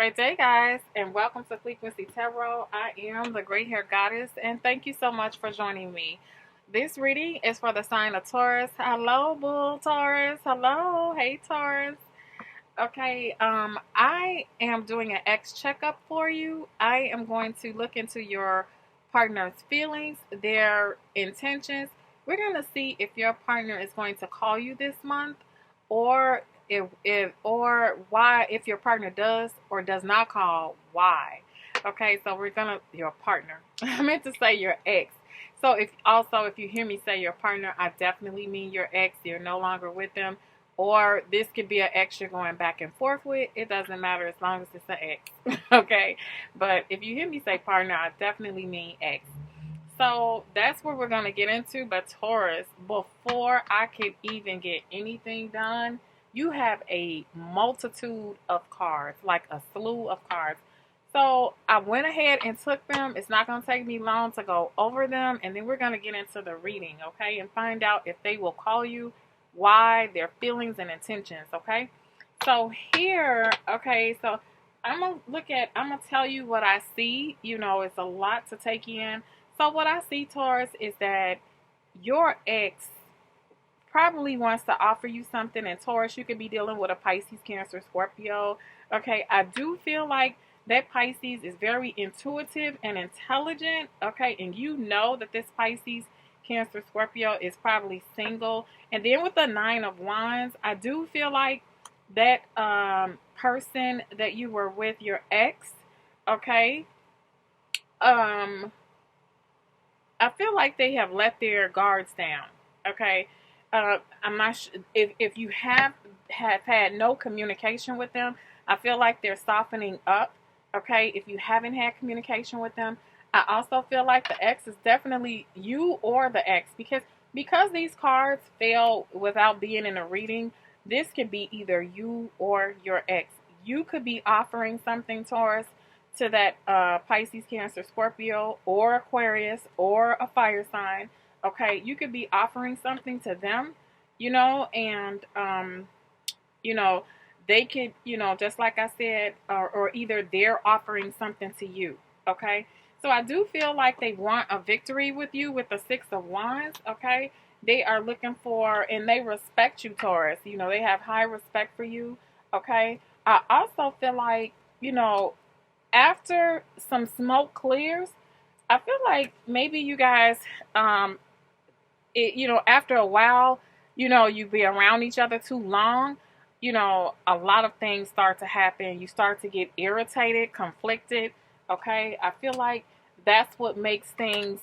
Great day, guys, and welcome to Fleekqueensee Tarot. I am the Gray Hair Goddess, and thank you so much for joining me. This reading is for the sign of Taurus. Hello, Bull Taurus. Hello. Hey, Taurus. Okay, I am doing an X checkup for you. I am going to look into your partner's feelings, their intentions. We're going to see if your partner is going to call you this month, or if your partner does or does not call, why. Okay, so we're gonna your partner. I meant to say your ex. So if you hear me say your partner, I definitely mean your ex. You're no longer with them, or this could be an ex you're going back and forth with. It doesn't matter as long as it's an ex. Okay, but if you hear me say partner, I definitely mean ex. So that's what we're gonna get into. But Taurus, before I could even get anything done, you have a multitude of cards, like a slew of cards. So I went ahead and took them. It's not going to take me long to go over them, and then we're going to get into the reading, okay, and find out if they will call you, why, their feelings and intentions, okay? So here, okay, so I'm going to tell you what I see. You know, it's a lot to take in. So what I see, Taurus, is that your ex probably wants to offer you something. And Taurus, you could be dealing with a Pisces, Cancer, Scorpio. Okay, I do feel like that Pisces is very intuitive and intelligent. Okay, and you know that this Pisces, Cancer, Scorpio is probably single. And then with the Nine of Wands, I do feel like that person that you were with, your ex, okay, I feel like they have let their guards down. Okay, I'm not sure if you have had no communication with them. I feel like they're softening up. Okay, if you haven't had communication with them, I also feel like the ex is definitely you or the ex, because these cards fail without being in a reading. This could be either you or your ex. You could be offering something, Taurus, to that Pisces, Cancer, Scorpio, or Aquarius, or a fire sign. Okay, you could be offering something to them, and they could, just like I said, or either they're offering something to you. Okay, so I do feel like they want a victory with you with the Six of Wands. Okay, they are looking for, and they respect you, Taurus. They have high respect for you. Okay, I also feel like, after some smoke clears, I feel like maybe you guys, after a while, you be around each other too long, a lot of things start to happen. You start to get irritated, conflicted. Okay, I feel like that's what makes things,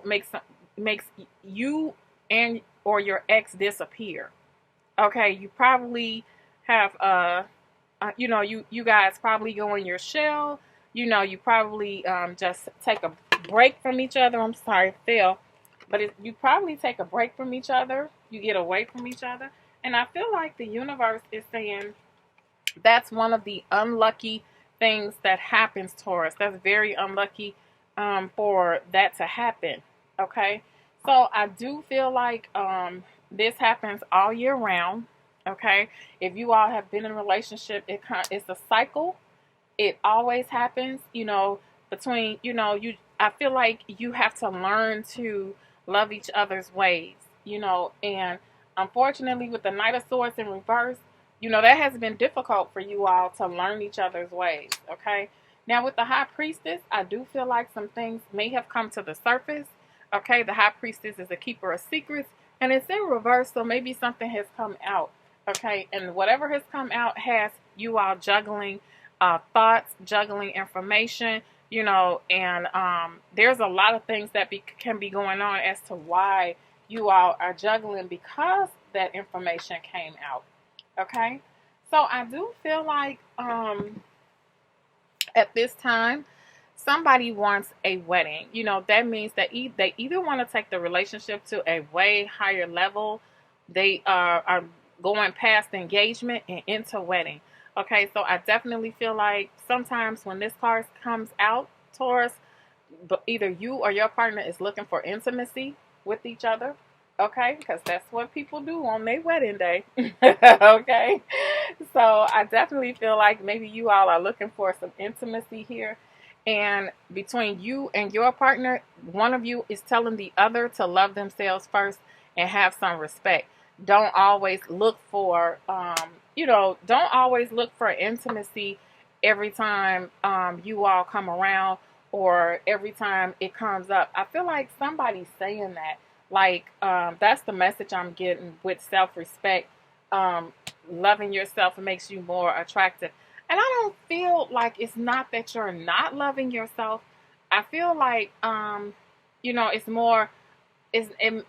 makes you and or your ex disappear. Okay, you probably have you guys probably go in your shell. You probably just take a break from each other. I'm sorry, Phil. But you probably take a break from each other. You get away from each other. And I feel like the universe is saying that's one of the unlucky things that happens, Taurus. That's very unlucky for that to happen. Okay? So I do feel like this happens all year round. Okay? If you all have been in a relationship, it's a cycle. It always happens, between, I feel like you have to learn to love each other's ways, and unfortunately with the Knight of Swords in reverse, that has been difficult for you all to learn each other's ways. Okay, now with the High Priestess, I do feel like some things may have come to the surface. Okay, the High Priestess is a keeper of secrets, and it's in reverse, so maybe something has come out. Okay, and whatever has come out has you all juggling thoughts, juggling information, and there's a lot of things that can be going on as to why you all are juggling, because that information came out. Okay, so I do feel like at this time somebody wants a wedding. That means that they either want to take the relationship to a way higher level. They are going past engagement and into wedding. Okay, so I definitely feel like sometimes when this card comes out, Taurus, either you or your partner is looking for intimacy with each other. Okay, because that's what people do on their wedding day. Okay, so I definitely feel like maybe you all are looking for some intimacy here, and between you and your partner, one of you is telling the other to love themselves first and have some respect. Don't always look for don't always look for intimacy every time you all come around, or every time it comes up. I feel like somebody's saying that. Like, that's the message I'm getting with self-respect. Loving yourself makes you more attractive. And I don't feel like it's not that you're not loving yourself. I feel like, it's more,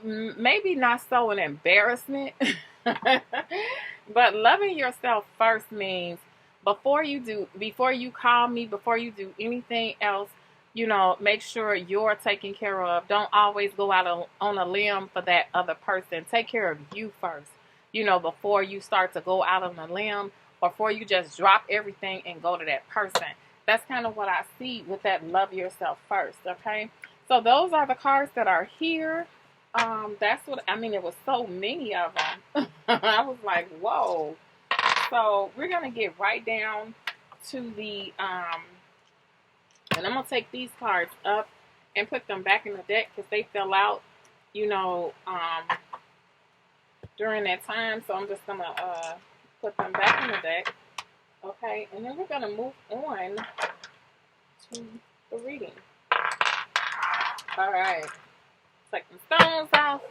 maybe not so an embarrassment, but loving yourself first means before you call me, before you do anything else, make sure you're taken care of. Don't always go out on a limb for that other person. Take care of you first, before you start to go out on a limb, or before you just drop everything and go to that person. That's kind of what I see with that love yourself first, okay? So those are the cards that are here. That's what, I mean, it was so many of them. I was like, whoa. So we're going to get right down to the, and I'm going to take these cards up and put them back in the deck because they fell out, during that time. So I'm just going to put them back in the deck. Okay, and then we're going to move on to the reading. All right. Take the stones off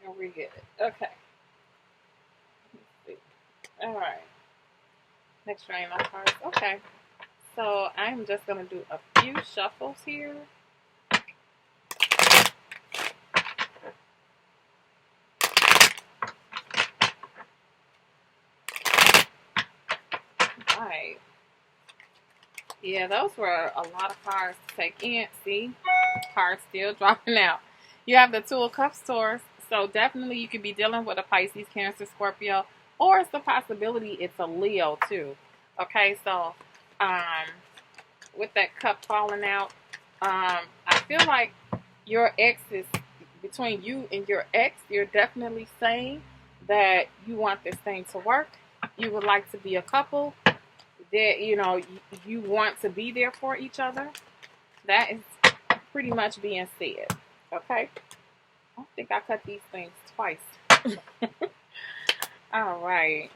and read it. Okay. Let's see. All right. Next round of cards. Okay. So I'm just going to do a few shuffles here. All right. Yeah, those were a lot of cards to take in. See? Cards still dropping out. You have the Two of Cups, Taurus. So definitely you could be dealing with a Pisces, Cancer, Scorpio, or it's the possibility it's a Leo too. Okay, so with that cup falling out, I feel like your ex is, between you and your ex, you're definitely saying that you want this thing to work. You would like to be a couple. That you want to be there for each other. That is pretty much being said. Okay. I think I cut these things twice. All right.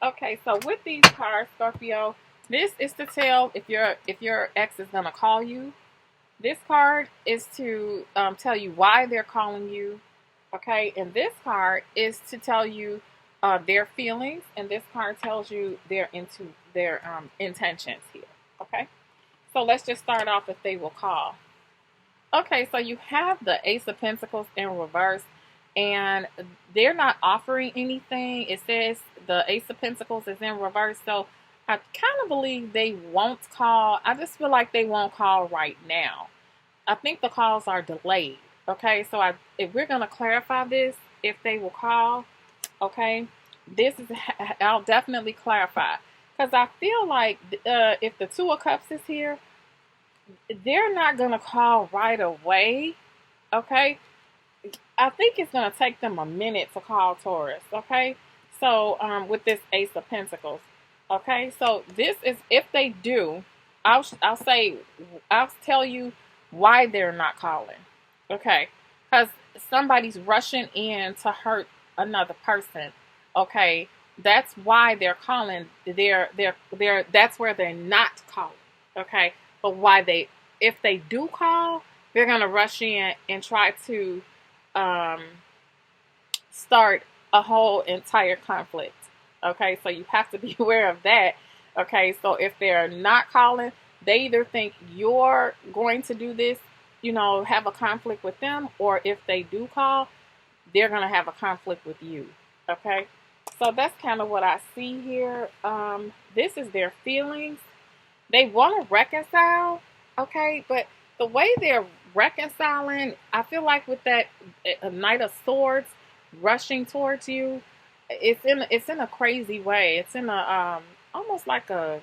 Okay, so with these cards, Scorpio, this is to tell if your ex is gonna call you. This card is to tell you why they're calling you. Okay, and this card is to tell you their feelings, and this card tells you their intentions here. Okay, so let's just start off if they will call. Okay, so you have the Ace of Pentacles in reverse, and they're not offering anything. It says the Ace of Pentacles is in reverse, so I kind of believe they won't call. I just feel like they won't call right now. I think the calls are delayed. Okay, so if we're going to clarify this, if they will call, okay, I'll definitely clarify. Because I feel like if the Two of Cups is here, they're not going to call right away, okay? I think it's going to take them a minute to call Taurus, okay? So, with this Ace of Pentacles, okay? So, this is, if they do, I'll tell you why they're not calling, okay? Because somebody's rushing in to hurt another person, okay? That's why they're calling. That's where they're not calling, okay? But if they do call, they're gonna rush in and try to start a whole entire conflict. Okay, so you have to be aware of that. Okay, so if they're not calling, they either think you're going to do this, have a conflict with them, or if they do call, they're gonna have a conflict with you. Okay, so that's kind of what I see here. This is their feelings. They want to reconcile, okay, but the way they're reconciling, I feel like with that Knight of Swords rushing towards you, it's in a crazy way. It's in a almost like a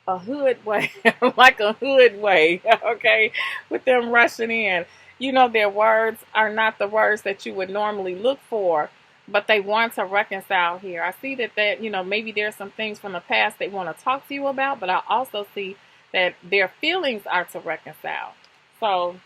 a hood way, like a hood way, okay, with them rushing in. You know, their words are not the words that you would normally look for, but they want to reconcile here. I see that, you know, maybe there's some things from the past they want to talk to you about, but I also see that their feelings are to reconcile. So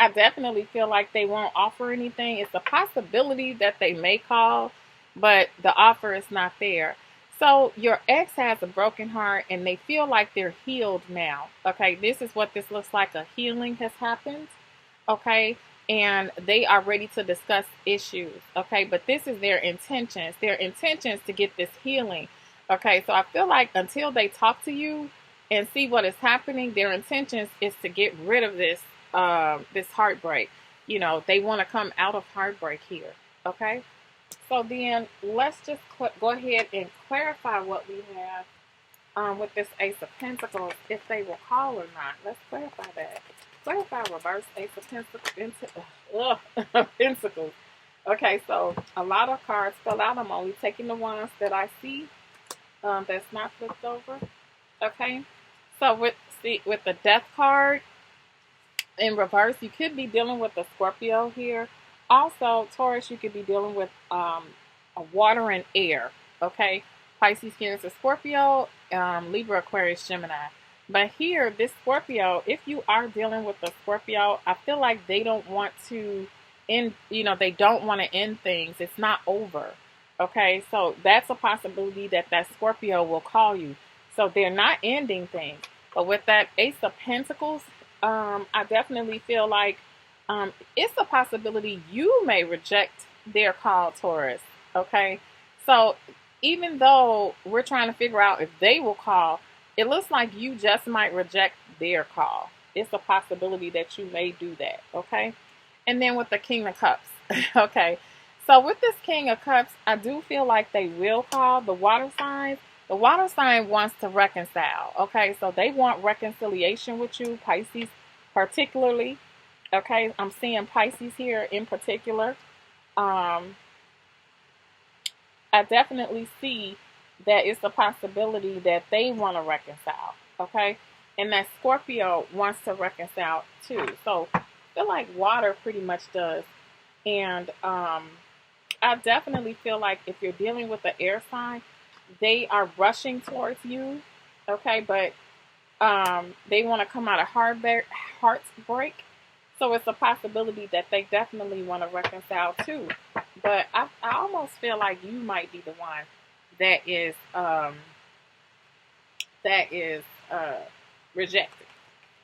I definitely feel like they won't offer anything. It's a possibility that they may call, but the offer is not there. So your ex has a broken heart and they feel like they're healed now. Okay, this is what this looks like. A healing has happened. Okay, and they are ready to discuss issues. Okay, but this is their intentions. Their intentions to get this healing. Okay, so I feel like until they talk to you and see what is happening, their intentions is to get rid of this this heartbreak. You know, they want to come out of heartbreak here. Okay. So then let's just go ahead and clarify what we have with this Ace of Pentacles, if they will call or not. Let's clarify that. Clarify reverse Ace of Pentacles. Okay, so a lot of cards fell out. I'm only taking the ones that I see that's not flipped over. Okay, so with the Death card in reverse, you could be dealing with a Scorpio here. Also, Taurus, you could be dealing with a water and air, okay? Pisces, Cancer, Scorpio, Libra, Aquarius, Gemini. But here, this Scorpio, if you are dealing with a Scorpio, I feel like they don't want to end, you know, they don't want to end things. It's not over, okay? So that's a possibility that that Scorpio will call you. So they're not ending things. But with that Ace of Pentacles, I definitely feel like it's a possibility you may reject their call, Taurus. Okay, so even though we're trying to figure out if they will call, it looks like you just might reject their call. It's a possibility that you may do that. Okay, and then with the King of Cups. Okay, so with this King of Cups, I do feel like they will call the water signs. The water sign wants to reconcile. Okay, so they want reconciliation with you, Pisces particularly. Okay, I'm seeing Pisces here in particular. I definitely see that it's a possibility that they want to reconcile. Okay, and that Scorpio wants to reconcile too. So I feel like water pretty much does. And I definitely feel like if you're dealing with the air sign, they are rushing towards you. Okay, but they want to come out of heartbreak. So it's a possibility that they definitely want to reconcile too. But I almost feel like you might be the one that is rejected.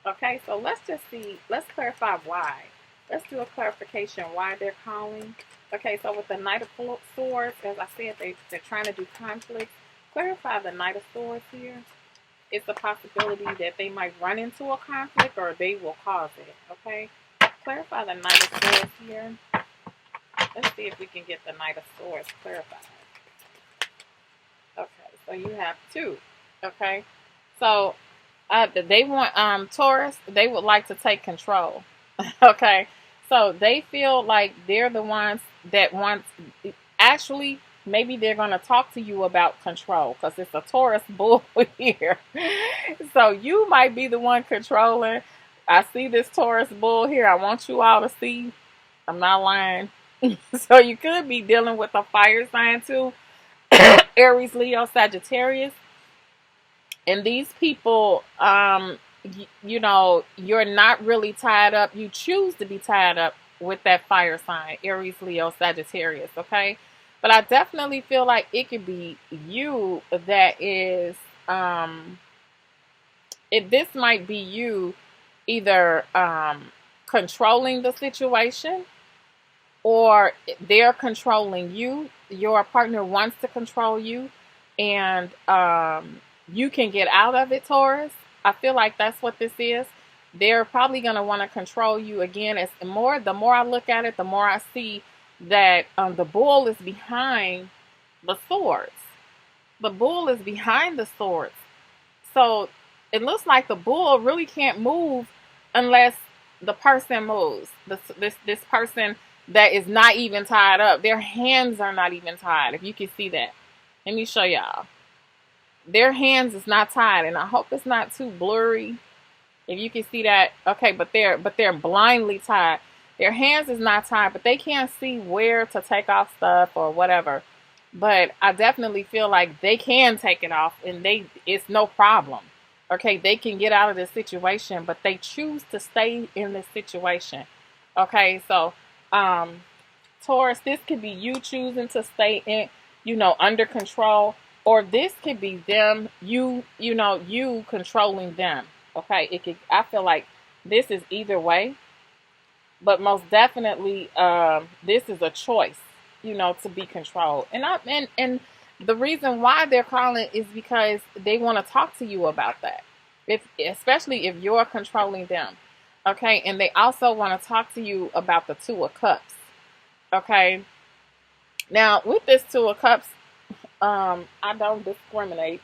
Okay, so let's just see. Let's clarify why. Let's do a clarification why they're calling. Okay, so with the Knight of Swords, as I said, they're trying to do conflict. Clarify the Knight of Swords here. It's a possibility that they might run into a conflict or they will cause it. Okay, clarify the Knight of Swords here. Let's see if we can get the Knight of Swords clarified. Okay, so you have two. Okay, so they want Taurus. They would like to take control. Okay, so they feel like they're the ones that want. Actually, maybe they're going to talk to you about control because it's a Taurus bull here. So you might be the one controlling. I see this Taurus bull here. I want you all to see. I'm not lying. So you could be dealing with a fire sign too. Aries, Leo, Sagittarius. And these people, you know, you're not really tied up. You choose to be tied up with that fire sign, Aries, Leo, Sagittarius, okay? But I definitely feel like it could be you that is, this might be you either controlling the situation or they're controlling you. Your partner wants to control you and you can get out of it, Taurus. I feel like that's what this is. They're probably going to want to control you again. The more I look at it, the more I see that the bull is behind the swords. The bull is behind the swords. So it looks like the bull really can't move unless the person moves. This person that is not even tied up. Their hands are not even tied, if you can see that. Let me show y'all. their hands is not tied, and I hope it's not too blurry. If you can see that, okay, but they're blindly tied. Their hands is not tied, but they can't see where to take off stuff or whatever. But I definitely feel like they can take it off, and it's no problem. Okay, they can get out of this situation, but they choose to stay in this situation. Okay, so Taurus, this could be you choosing to stay in, under control, or this could be them, you controlling them. Okay, I feel like this is either way, but most definitely, this is a choice, to be controlled. And the reason why they're calling is because they want to talk to you about that. Especially if you're controlling them. Okay, and they also want to talk to you about the Two of Cups. Okay, now with this Two of Cups, I don't discriminate.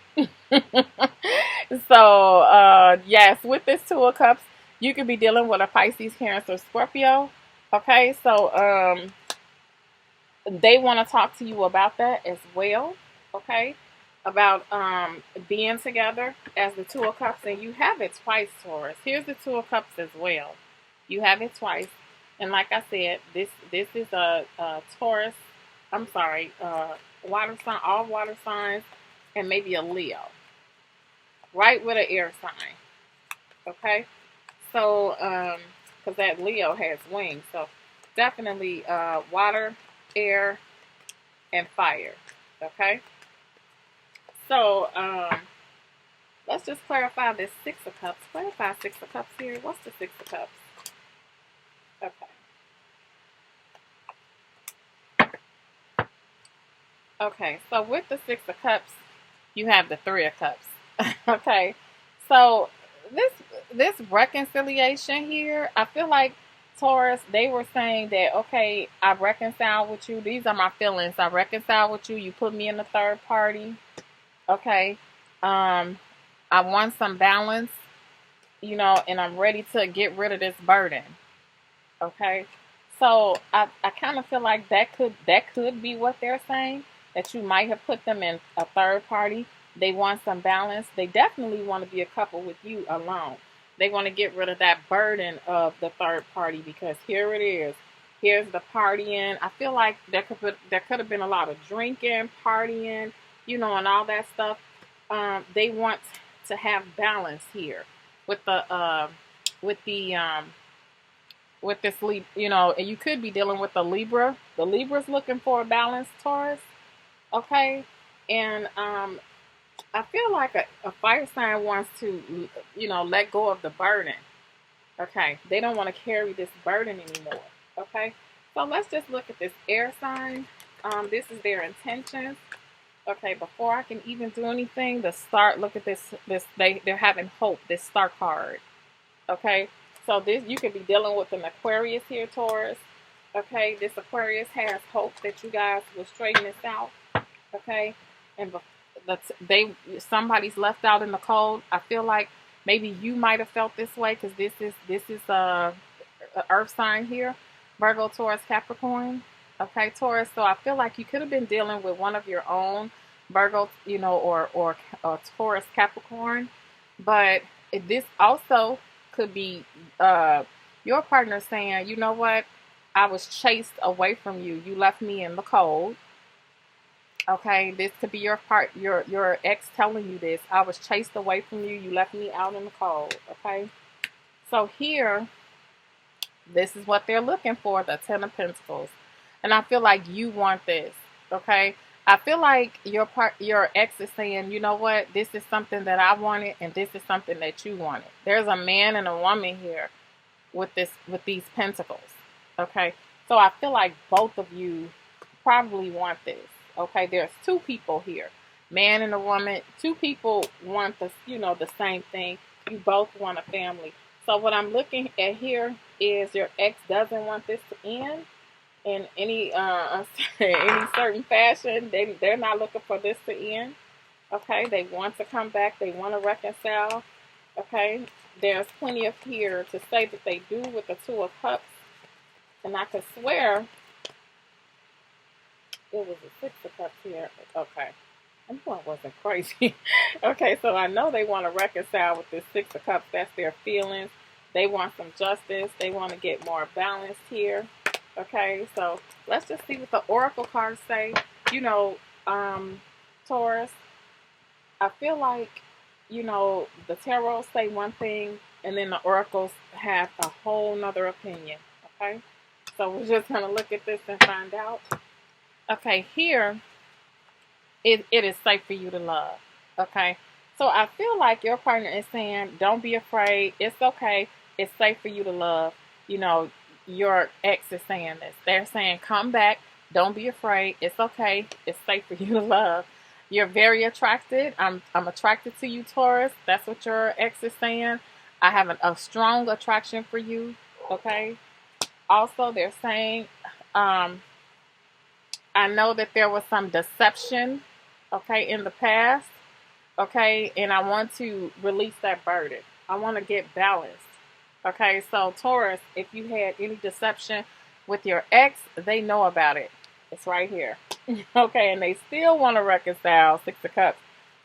So, yes, with this Two of Cups, you could be dealing with a Pisces, Cancer, Scorpio. Okay, so they want to talk to you about that as well. Okay, about being together as the Two of Cups, and you have it twice, Taurus. Here's the Two of Cups as well. You have it twice, and like I said, this is a Taurus. I'm sorry, water sign, all water signs, and maybe a Leo, right with an air sign. Okay, so because that Leo has wings, so definitely water, air, and fire. Okay, so let's just clarify this Six of Cups. Clarify Six of Cups here. What's the Six of Cups? Okay. Okay, so with the Six of Cups, you have the Three of Cups. Okay, so this reconciliation here, I feel like Taurus, they were saying that, okay, I reconcile with you. These are my feelings. I reconcile with you. You put me in the third party. Okay, I want some balance, and I'm ready to get rid of this burden. Okay, so I kind of feel like that could be what they're saying, that you might have put them in a third party. They want some balance. They definitely want to be a couple with you alone. They want to get rid of that burden of the third party, because here it is. Here's the partying. I feel like there could have been a lot of drinking, partying, and all that stuff. They want to have balance here with the with this and you could be dealing with a Libra. The Libra's looking for a balance, Taurus. Okay, and I feel like a fire sign wants to, let go of the burden. Okay, they don't want to carry this burden anymore. Okay, so let's just look at this air sign. This is their intentions. Okay, before I can even do anything, look at this. They're having hope. This star card. Okay, so you could be dealing with an Aquarius here, Taurus. Okay, this Aquarius has hope that you guys will straighten this out. Okay, and somebody's left out in the cold. I feel like maybe you might have felt this way, because this is a earth sign here, Virgo, Taurus, Capricorn. Okay, Taurus. So I feel like you could have been dealing with one of your own, Virgo, or Taurus, Capricorn. But this also could be your partner saying, you know what, I was chased away from you. You left me in the cold. Okay, this could be your ex telling you this. I was chased away from you. You left me out in the cold. Okay, so here, this is what they're looking for, the Ten of Pentacles. And I feel like you want this. Okay, I feel like your ex is saying, you know what, this is something that I wanted, and this is something that you wanted. There's a man and a woman here with these pentacles. Okay, so I feel like both of you probably want this. Okay, there's two people here, man and a woman. Two people want the same thing. You both want a family. So what I'm looking at here is your ex doesn't want this to end in any any certain fashion. They're not looking for this to end. Okay, they want to come back. They want to reconcile. Okay, there's plenty of here to say that they do with the Two of Cups, and I could swear it was a Six of Cups here. Okay. I knew I wasn't crazy. Okay, so I know they want to reconcile with this Six of Cups. That's their feelings. They want some justice. They want to get more balanced here. Okay, so let's just see what the Oracle cards say. You know, Taurus, I feel like, you know, the tarot say one thing and then the oracles have a whole nother opinion. Okay, so we're just going to look at this and find out. Okay, here it is safe for you to love. Okay, so I feel like your partner is saying, don't be afraid. It's okay. It's safe for you to love. You know, your ex is saying this. They're saying, come back. Don't be afraid. It's okay. It's safe for you to love. You're very attracted. I'm attracted to you, Taurus. That's what your ex is saying. I have a strong attraction for you. Okay. Also, they're saying, I know that there was some deception, okay, in the past, okay, and I want to release that burden. I want to get balanced, okay. So, Taurus, if you had any deception with your ex, they know about it. It's right here, okay, and they still want to reconcile, Six of Cups.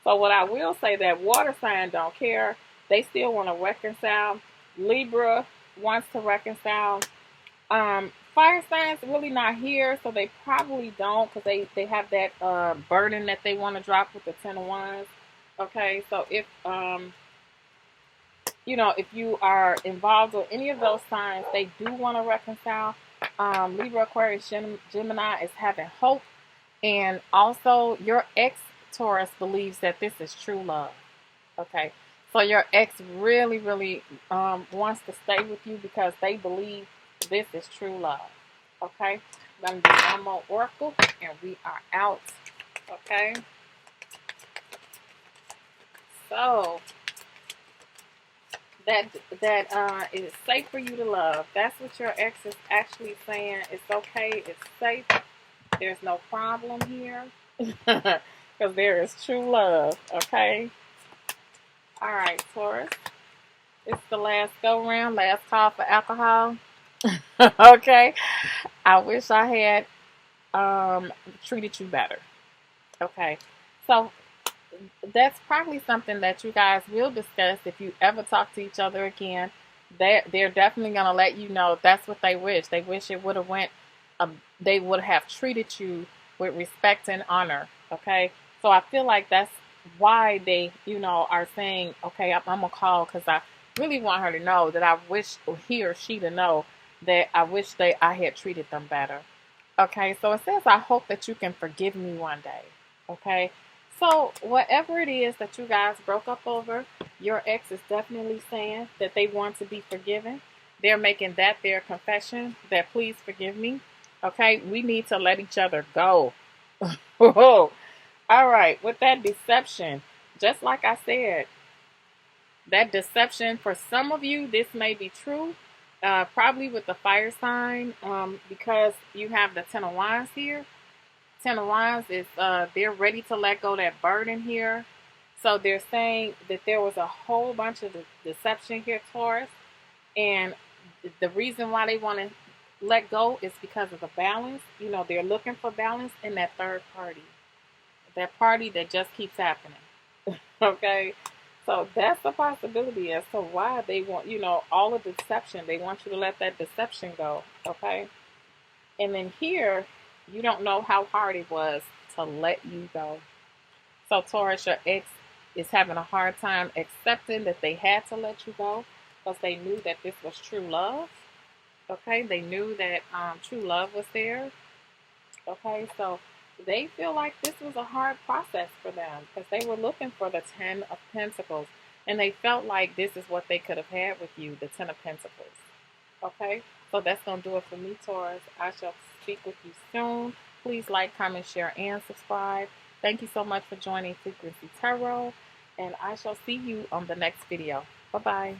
So, what I will say, that water sign don't care. They still want to reconcile. Libra wants to reconcile. Fire signs really not here, so they probably don't, because they have that burden that they want to drop with the Ten of Wands. Okay, so if you know, if you are involved with any of those signs, they do want to reconcile. Libra, Aquarius, Gemini is having hope, and also your ex Taurus believes that this is true love. Okay, so your ex really wants to stay with you because they believe this is true love. Okay, I'm going to do one more oracle and we are out. Okay, so that is safe for you to love. That's what your ex is actually saying. It's okay. It's safe. There's no problem here because there is true love. Okay. All right, Taurus. It's the last go round. Last call for alcohol. Okay. I wish I had treated you better. Okay. So that's probably something that you guys will discuss if you ever talk to each other again. They're definitely going to let you know that's what they wish. They wish it would have went, they would have treated you with respect and honor. Okay. So I feel like that's why they, you know, are saying, okay, I'm going to call, because I really want her to know that I wish, or he or she to know that I wish I had treated them better. Okay, so it says, I hope that you can forgive me one day. Okay, so whatever it is that you guys broke up over, your ex is definitely saying that they want to be forgiven. They're making that their confession, that please forgive me. Okay, we need to let each other go. All right, with that deception, just like I said, that deception, for some of you, this may be true. Probably with the fire sign, because you have the Ten of Wands here. Ten of Wands is, they're ready to let go that burden here. So they're saying that there was a whole bunch of deception here, Taurus. And the reason why they want to let go is because of the balance. You know, they're looking for balance in that third party. That party that just keeps happening. Okay? So that's a possibility as to why they want, you know, all of the deception. They want you to let that deception go, okay? And then here, you don't know how hard it was to let you go. So Taurus, your ex is having a hard time accepting that they had to let you go because they knew that this was true love, okay? They knew that true love was there, okay? So they feel like this was a hard process for them because they were looking for the Ten of Pentacles, and they felt like this is what they could have had with you, the Ten of Pentacles. Okay, so that's going to do it for me, Taurus. I shall speak with you soon. Please like, comment, share, and subscribe. Thank you so much for joining Fleekqueensee Tarot, and I shall see you on the next video. Bye-bye.